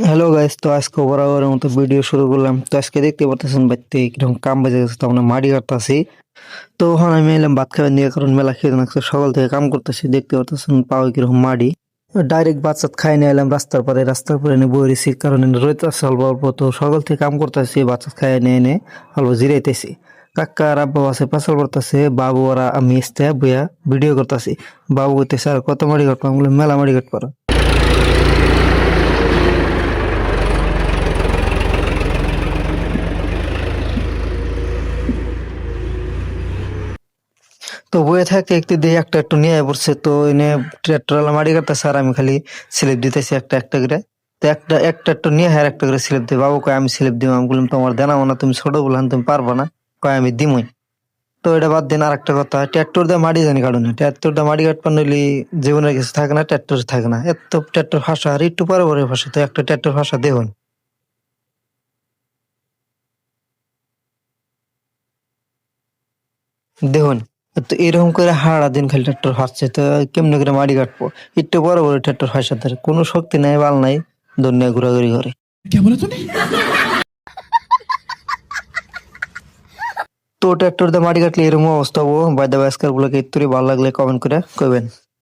Hello guys, তো আজকে বরাবরের মতো ভিডিও শুরু করলাম। তো আজকে দেখতে পারতেছেন বাড়িতে কিরকম কাম বেজে গেছে, তো আমরা মাটি কাটতেছি। তো ওখানে আমি এলাম ভাত খাবেন দিয়ে, কারণ মেলা খেয়ে নাকছে, সকাল থেকে কাম করতেছি। দেখতে পারতেছেন পাওয়া কিরকম মাটি। ডাইরেক্ট ভাত সাত খাই নিয়ে এলাম রাস্তার পরে এনে বই রয়েছি, কারণ রোদ আছে অল্প অল্প। তো সকাল থেকে কাম করতেছি, ভাত সাত খাই এনে এনে অল্প জিরাইতেছি। কাকা আর আব্বা আছে পাশাল করতেছে, বাবু ওরা আমি ইস্তে বইয়া ভিডিও করতেছি। বাবু কইতেছে আর কত মাটি কাটবো, আমি বললাম মেলা মাটি কাটবো। তো বয়ে থাকে একটু দিয়ে একটা একটু নিয়ে পড়ছে, তো এনে ট্রাক্টর মাটি কাটতেছে আর আমি খালি স্লিপ দিতেছি একটা একটা করে। তো একটা একটা একটু নিয়ে হ্যাঁ একটা করে স্লিপ দিই। বাবু কয় আমি স্লিপ দিব, আমি বললাম তোমার দেনাও না, তুমি ছোট বললাম তুমি পারবা না। কয় আমি দিমই। তো এটা বাদ দিন, আর একটা কথা, ট্রাক্টর দিয়ে মাটি জানি কাটুন, ট্রাক্টর দিয়ে মাটি কাটপান নইলে জীবনের কিছু থাকে না, ট্রাক্টর থাকে না। এত ট্রাক্টর ফাঁসা আর একটু পরে পরে ফাঁসা, তো একটা ট্রাক্টর ফাঁসা দেখুন দেখুন তো এরকম করে হারা দিন খালি ট্রাক্টর ফাঁসছে, তো কেমনে করে মাটি কাটবো? একটু বড় বড় ট্রাক্টর ফাঁসাতে কোনো শক্তি নাই, বাল নাই, দুনিয়া ঘোরাঘুরি করে। क्या बोला तूने? তো ট্রাক্টর দিয়ে মাটি কাটলে এরকম অবস্থা হবো। বাই দ্য ওয়ে, আজকের গুলোকে একটু ভালো লাগলে কমেন্ট করে কইবেন।